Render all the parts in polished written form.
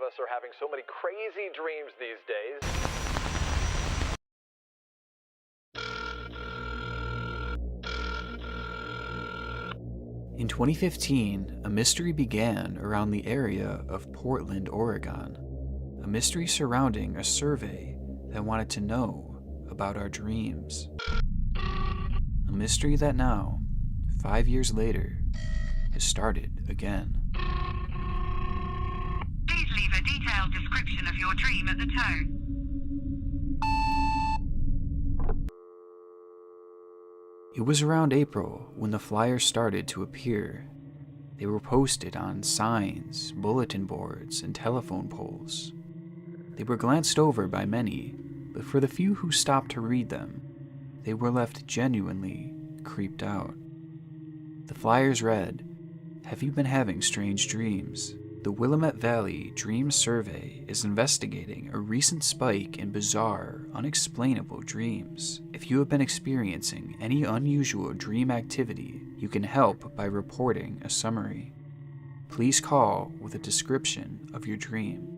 us are having so many crazy dreams these days. In 2015, a mystery began around the area of Portland, Oregon. A mystery surrounding a survey that wanted to know about our dreams. A mystery that now, 5 years later, has started again. Please leave a detailed description of your dream at the tone. It was around April when the flyers started to appear. They were posted on signs, bulletin boards, and telephone poles. They were glanced over by many, but for the few who stopped to read them, they were left genuinely creeped out. The flyers read, "Have you been having strange dreams? The Willamette Valley Dream Survey is investigating a recent spike in bizarre, unexplainable dreams. If you have been experiencing any unusual dream activity, you can help by reporting a summary. Please call with a description of your dream."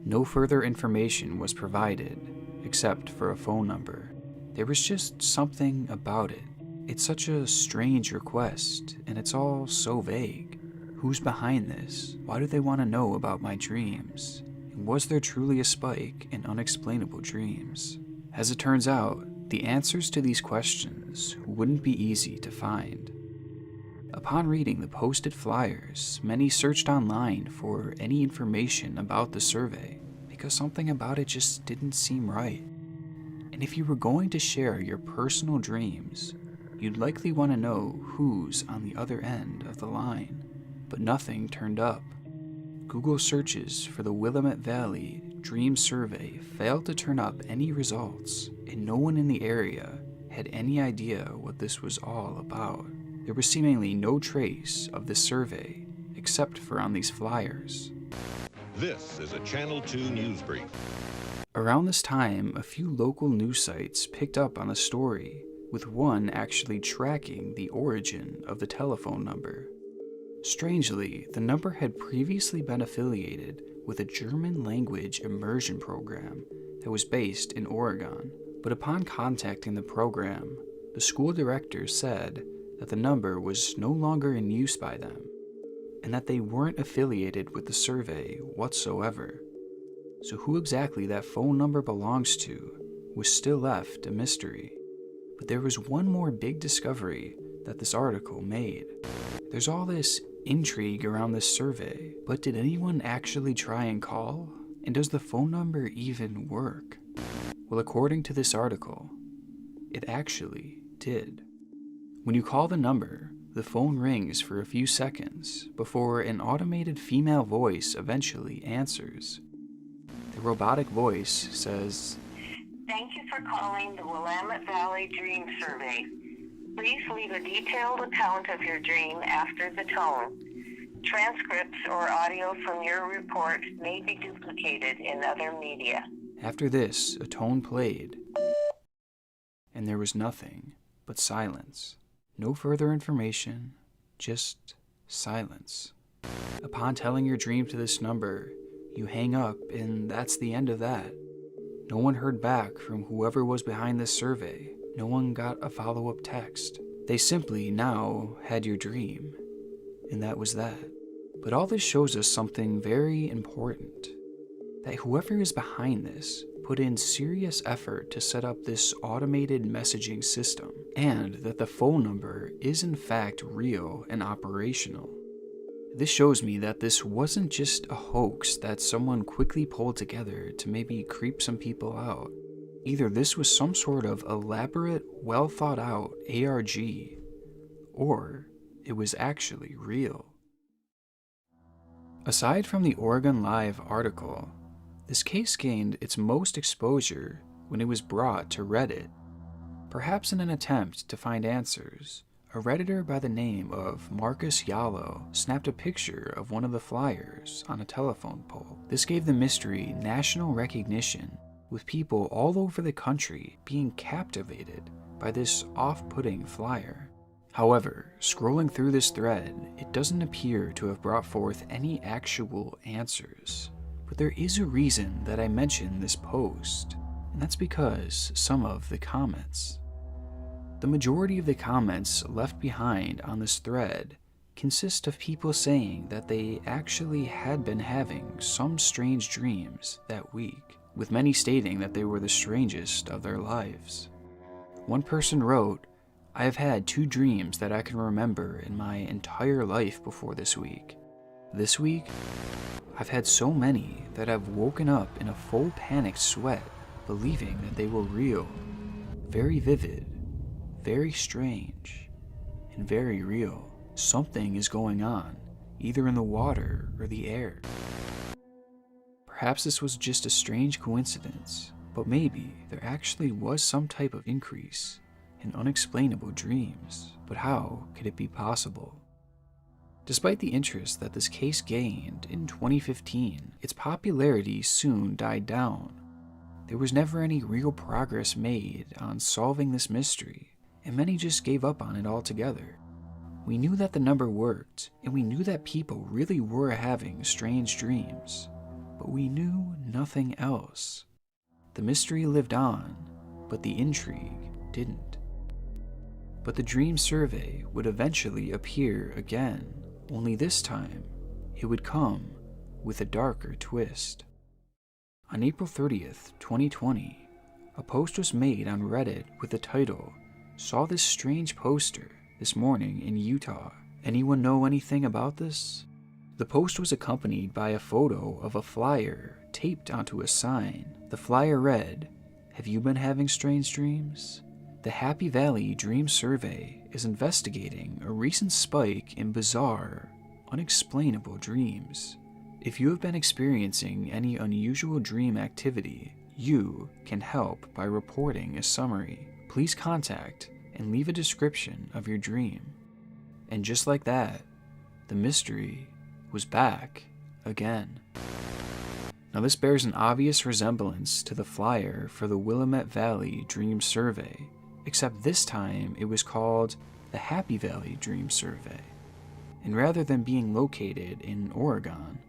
No further information was provided, except for a phone number. There was just something about it. It's such a strange request, and it's all so vague. Who's behind this? Why do they want to know about my dreams? And was there truly a spike in unexplainable dreams? As it turns out, the answers to these questions wouldn't be easy to find. Upon reading the posted flyers, many searched online for any information about the survey, because something about it just didn't seem right. And if you were going to share your personal dreams, you'd likely want to know who's on the other end of the line. But nothing turned up. Google searches for the Willamette Valley Dream Survey failed to turn up any results, and no one in the area had any idea what this was all about. There was seemingly no trace of the survey, except for on these flyers. This is a Channel 2 news brief. Around this time, a few local news sites picked up on the story, with one actually tracking the origin of the telephone number. Strangely, the number had previously been affiliated with a German language immersion program that was based in Oregon, but upon contacting the program, the school director said that the number was no longer in use by them, and that they weren't affiliated with the survey whatsoever. So who exactly that phone number belongs to was still left a mystery. But there was one more big discovery that this article made. There's all this intrigue around this survey, but did anyone actually try and call? And does the phone number even work? Well, according to this article, it actually did. When you call the number, the phone rings for a few seconds before an automated female voice eventually answers. The robotic voice says, Thank you for calling the Willamette Valley Dream Survey. Please leave a detailed account of your dream after the tone. Transcripts or audio from your report may be duplicated in other media. After this, a tone played, and there was nothing but silence. No further information, just silence. Upon telling your dream to this number, you hang up, and that's the end of that. No one heard back from whoever was behind this survey. No one got a follow-up text. They simply now had your dream, and that was that. But all this shows us something very important, that whoever is behind this put in serious effort to set up this automated messaging system, and that the phone number is in fact real and operational. This shows me that this wasn't just a hoax that someone quickly pulled together to maybe creep some people out. Either this was some sort of elaborate, well thought out ARG, or it was actually real. Aside from the Oregon Live article, this case gained its most exposure when it was brought to Reddit. Perhaps in an attempt to find answers, a Redditor by the name of Marcus Yallo snapped a picture of one of the flyers on a telephone pole. This gave the mystery national recognition, with people all over the country being captivated by this off-putting flyer. However, scrolling through this thread, it doesn't appear to have brought forth any actual answers. But there is a reason that I mention this post, and that's because some of the comments. The majority of the comments left behind on this thread consist of people saying that they actually had been having some strange dreams that week, with many stating that they were the strangest of their lives. One person wrote, "I have had 2 dreams that I can remember in my entire life before this week. This week, I've had so many that I've woken up in a full panicked sweat, believing that they were real, very vivid, very strange, and very real. Something is going on, either in the water or the air." Perhaps this was just a strange coincidence, but maybe there actually was some type of increase in unexplainable dreams. But how could it be possible? Despite the interest that this case gained in 2015, its popularity soon died down. There was never any real progress made on solving this mystery, and many just gave up on it altogether. We knew that the number worked, and we knew that people really were having strange dreams, but we knew nothing else. The mystery lived on, but the intrigue didn't. But the dream survey would eventually appear again, only this time it would come with a darker twist. On April 30th, 2020, a post was made on Reddit with the title, "Saw this strange poster this morning in Utah. Anyone know anything about this?" The post was accompanied by a photo of a flyer taped onto a sign. The flyer read, "Have you been having strange dreams? The Happy Valley Dream Survey is investigating a recent spike in bizarre, unexplainable dreams. If you have been experiencing any unusual dream activity, you can help by reporting a summary. Please contact and leave a description of your dream." And just like that, the mystery was back again. Now this bears an obvious resemblance to the flyer for the Willamette Valley Dream Survey, except this time it was called the Happy Valley Dream Survey. And rather than being located in Oregon,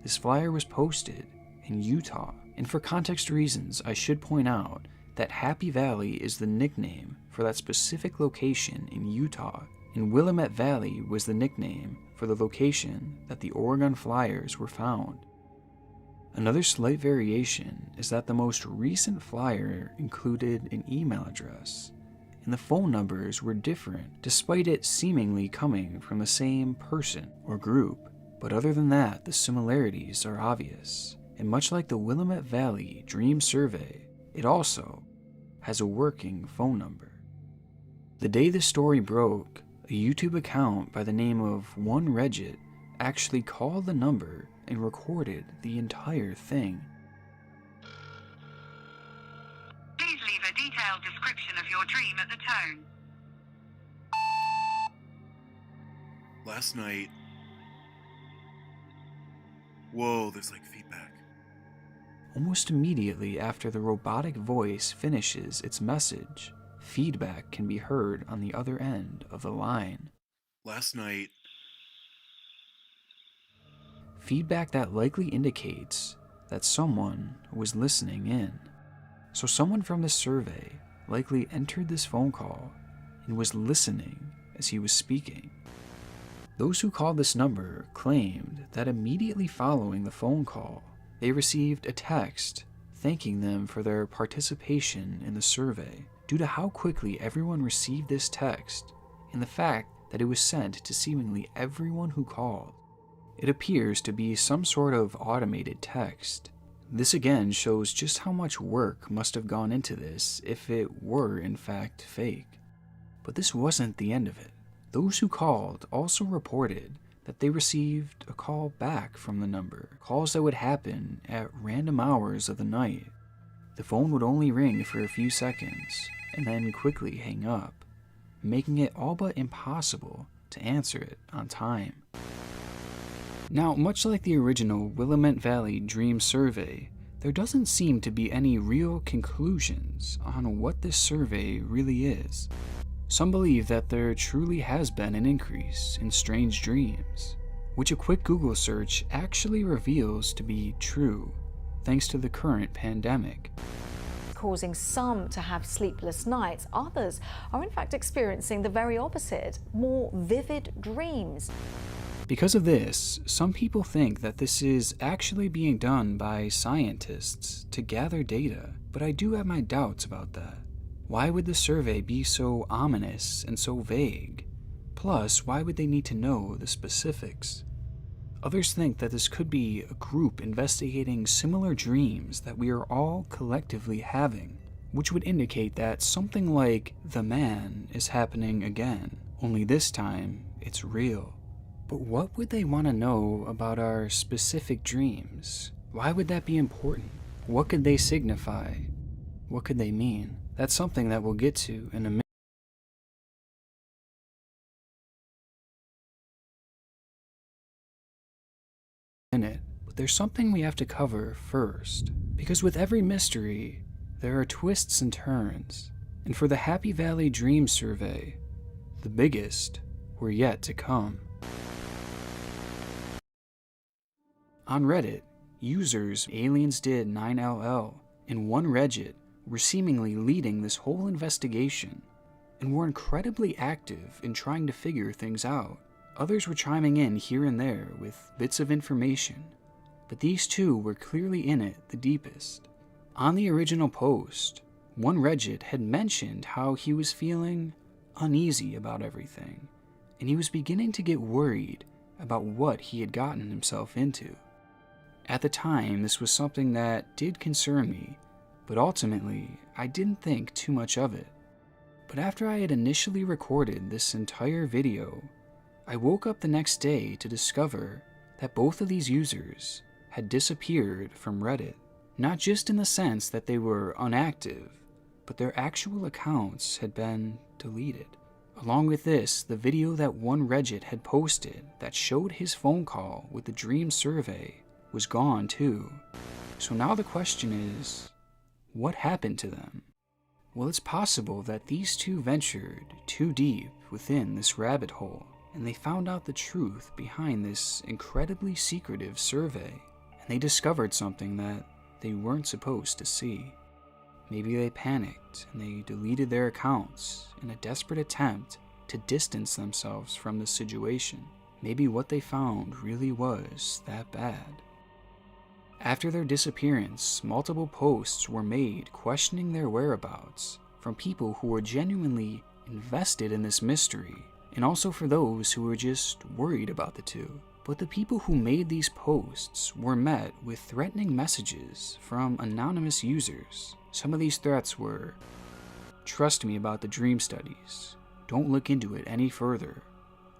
this flyer was posted in Utah. And for context reasons, I should point out that Happy Valley is the nickname for that specific location in Utah, and Willamette Valley was the nickname for the location that the Oregon flyers were found. Another slight variation is that the most recent flyer included an email address, and the phone numbers were different despite it seemingly coming from the same person or group. But other than that, the similarities are obvious, and much like the Willamette Valley Dream Survey, it also has a working phone number. The day the story broke, a YouTube account by the name of One Regit actually called the number and recorded the entire thing. Please leave a detailed description of your dream at the tone. Last night... Whoa, there's like feedback. Almost immediately after the robotic voice finishes its message, feedback can be heard on the other end of the line. Last night... Feedback that likely indicates that someone was listening in. So someone from the survey likely entered this phone call and was listening as he was speaking. Those who called this number claimed that immediately following the phone call, they received a text thanking them for their participation in the survey. Due to how quickly everyone received this text and the fact that it was sent to seemingly everyone who called, it appears to be some sort of automated text. This again shows just how much work must have gone into this if it were in fact fake. But this wasn't the end of it. Those who called also reported that they received a call back from the number, calls that would happen at random hours of the night. The phone would only ring for a few seconds and then quickly hang up, making it all but impossible to answer it on time. Now, much like the original Willamette Valley Dream Survey, there doesn't seem to be any real conclusions on what this survey really is. Some believe that there truly has been an increase in strange dreams, which a quick Google search actually reveals to be true, thanks to the current pandemic. Causing some to have sleepless nights, others are in fact experiencing the very opposite, more vivid dreams. Because of this, some people think that this is actually being done by scientists to gather data, but I do have my doubts about that. Why would the survey be so ominous and so vague? Plus, why would they need to know the specifics? Others think that this could be a group investigating similar dreams that we are all collectively having, which would indicate that something like the man is happening again, only this time it's real. But what would they want to know about our specific dreams? Why would that be important? What could they signify? What could they mean? That's something that we'll get to in a minute. But there's something we have to cover first. Because with every mystery, there are twists and turns. And for the Happy Valley Dream Survey, the biggest were yet to come. On Reddit, users aliensdid9ll and 1Reddit were seemingly leading this whole investigation and were incredibly active in trying to figure things out. Others were chiming in here and there with bits of information, but these two were clearly in it the deepest. On the original post, 1Reddit had mentioned how he was feeling uneasy about everything, and he was beginning to get worried about what he had gotten himself into. At the time, this was something that did concern me, but ultimately, I didn't think too much of it. But after I had initially recorded this entire video, I woke up the next day to discover that both of these users had disappeared from Reddit. Not just in the sense that they were unactive, but their actual accounts had been deleted. Along with this, the video that 1Reddit had posted that showed his phone call with the Dream Survey was gone too. So now the question is, what happened to them? Well, it's possible that these two ventured too deep within this rabbit hole, and they found out the truth behind this incredibly secretive survey, and they discovered something that they weren't supposed to see. Maybe they panicked and they deleted their accounts in a desperate attempt to distance themselves from the situation. Maybe what they found really was that bad. After their disappearance, multiple posts were made questioning their whereabouts from people who were genuinely invested in this mystery, and also for those who were just worried about the two. But the people who made these posts were met with threatening messages from anonymous users. Some of these threats were, "Trust me about the dream studies. Don't look into it any further."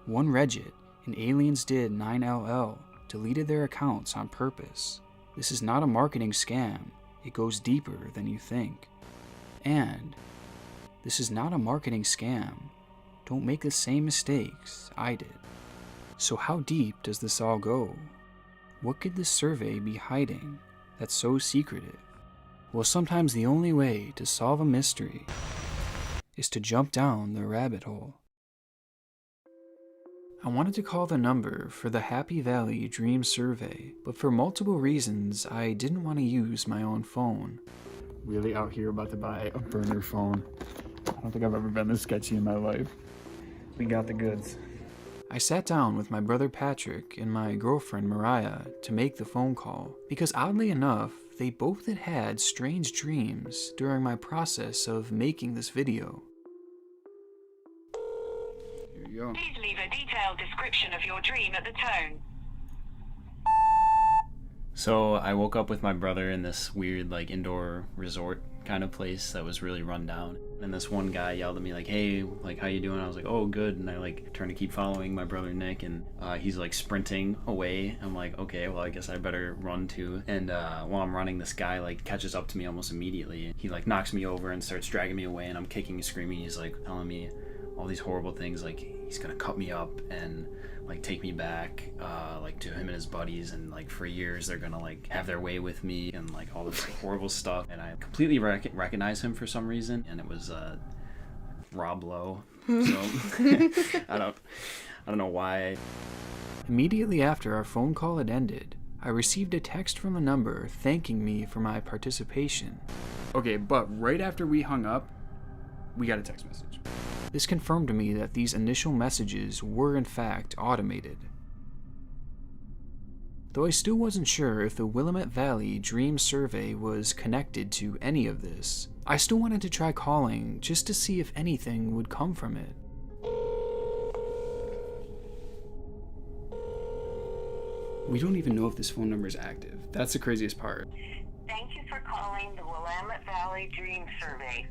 1Reddit and aliensdid9ll deleted their accounts on purpose. This is not a marketing scam. It goes deeper than you think. And this is not a marketing scam. Don't make the same mistakes I did. So how deep does this all go? What could this survey be hiding that's so secretive? Well, sometimes the only way to solve a mystery is to jump down the rabbit hole. I wanted to call the number for the Happy Valley Dream Survey, but for multiple reasons, I didn't want to use my own phone. Really out here about to buy a burner phone. I don't think I've ever been this sketchy in my life. We got the goods. I sat down with my brother Patrick and my girlfriend Mariah to make the phone call, because oddly enough, they both had had strange dreams during my process of making this video. Here you go. Please leave a detailed description of your dream at the tone. So I woke up with my brother in this weird indoor resort kind of place that was really run down, and this one guy yelled at me hey, how you doing? I was like, oh, good. And I turned to keep following my brother Nick, and he's sprinting away. I'm like, okay, well, I guess I better run too. And while I'm running, this guy catches up to me almost immediately. He knocks me over and starts dragging me away, and I'm kicking and screaming. He's telling me all these horrible things, he's gonna cut me up and take me back to him and his buddies, and for years they're gonna have their way with me, and all this horrible stuff. And I completely recognize him for some reason, and it was Rob Lowe. So I don't know why. Immediately after our phone call had ended, I received a text from the number thanking me for my participation. Okay, but right after we hung up, we got a text message. This confirmed to me that these initial messages were in fact automated. Though I still wasn't sure if the Willamette Valley Dream Survey was connected to any of this, I still wanted to try calling just to see if anything would come from it. We don't even know if this phone number is active. That's the craziest part. Thank you for calling the Willamette Valley Dream Survey.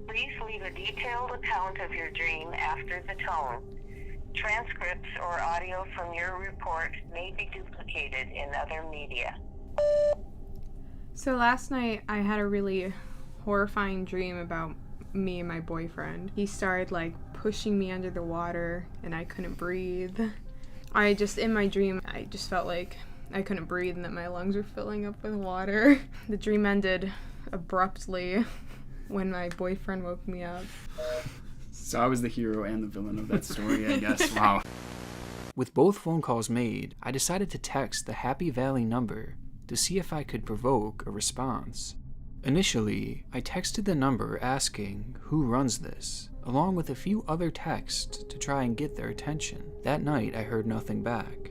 Please leave a detailed account of your dream after the tone. Transcripts or audio from your report may be duplicated in other media. So last night I had a really horrifying dream about me and my boyfriend. He started like pushing me under the water and I couldn't breathe. In my dream, I just felt like I couldn't breathe and that my lungs were filling up with water. The dream ended abruptly when my boyfriend woke me up. So I was the hero and the villain of that story, I guess. Wow. With both phone calls made, I decided to text the Happy Valley number to see if I could provoke a response. Initially, I texted the number asking who runs this, along with a few other texts to try and get their attention. That night, I heard nothing back.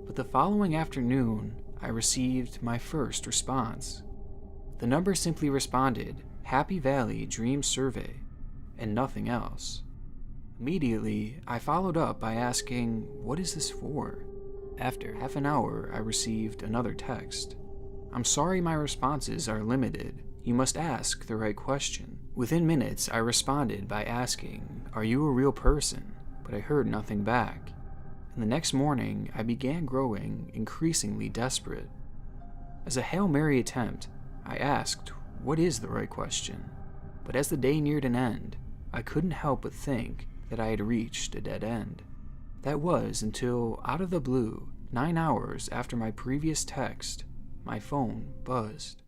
But the following afternoon, I received my first response. The number simply responded, Happy Valley Dream Survey, and nothing else. Immediately, I followed up by asking, what is this for? After half an hour, I received another text. I'm sorry my responses are limited. You must ask the right question. Within minutes, I responded by asking, are you a real person? But I heard nothing back. And the next morning, I began growing increasingly desperate. As a Hail Mary attempt, I asked, what is the right question? But as the day neared an end, I couldn't help but think that I had reached a dead end. That was until, out of the blue, 9 hours after my previous text, my phone buzzed.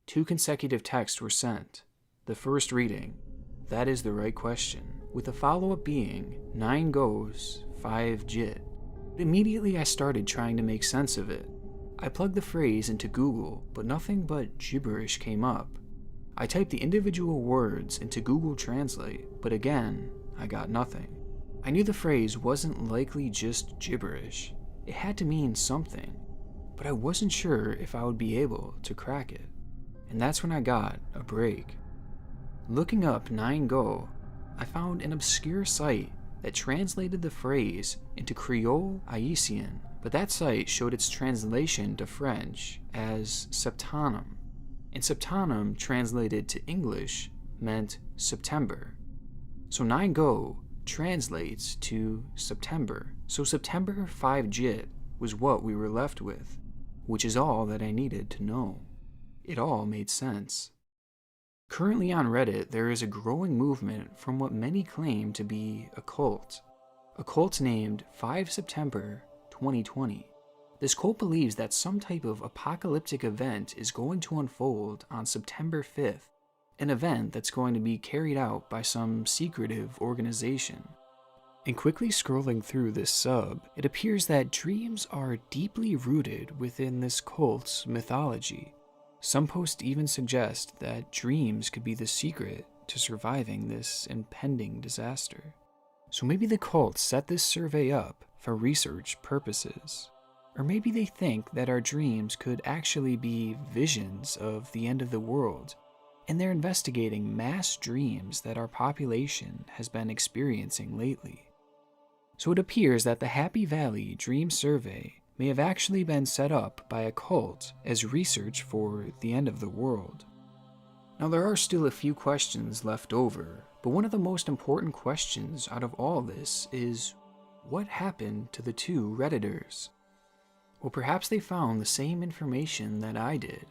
2 consecutive texts were sent. The first reading, that is the right question, with the follow-up being, 9 goes, 5 jit. Immediately I started trying to make sense of it. I plugged the phrase into Google, but nothing but gibberish came up. I typed the individual words into Google Translate, but again, I got nothing. I knew the phrase wasn't likely just gibberish. It had to mean something, but I wasn't sure if I would be able to crack it. And that's when I got a break. Looking up 9go, I found an obscure site that translated the phrase into Creole Haitian, but that site showed its translation to French as septanum. And septanum translated to English meant September. So 9go translates to September. So September 5 jit was what we were left with, which is all that I needed to know. It all made sense. Currently on Reddit, there is a growing movement from what many claim to be a cult. A cult named 5 September 2020. This cult believes that some type of apocalyptic event is going to unfold on September 5th, an event that's going to be carried out by some secretive organization. And quickly scrolling through this sub, it appears that dreams are deeply rooted within this cult's mythology. Some posts even suggest that dreams could be the secret to surviving this impending disaster. So maybe the cult set this survey up for research purposes. Or maybe they think that our dreams could actually be visions of the end of the world, and they're investigating mass dreams that our population has been experiencing lately. So it appears that the Happy Valley Dream Survey may have actually been set up by a cult as research for the end of the world. Now there are still a few questions left over, but one of the most important questions out of all this is, what happened to the 2 Redditors? Well, perhaps they found the same information that I did,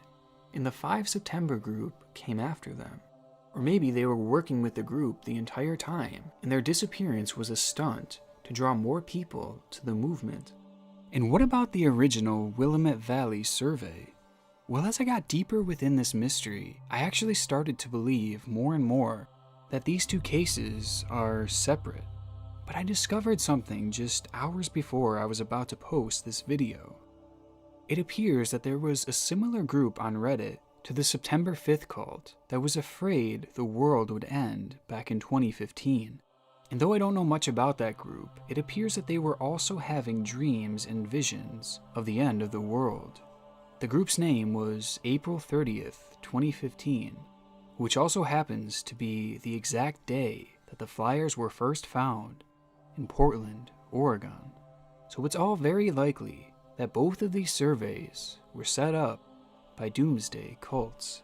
and the 5 September group came after them. Or maybe they were working with the group the entire time, and their disappearance was a stunt to draw more people to the movement. And what about the original Willamette Valley survey? Well, as I got deeper within this mystery, I actually started to believe more and more that these 2 cases are separate. But I discovered something just hours before I was about to post this video. It appears that there was a similar group on Reddit to the September 5th cult that was afraid the world would end back in 2015. And though I don't know much about that group, it appears that they were also having dreams and visions of the end of the world. The group's name was April 30th, 2015, which also happens to be the exact day that the flyers were first found in Portland, Oregon. So it's all very likely that both of these surveys were set up by doomsday cults.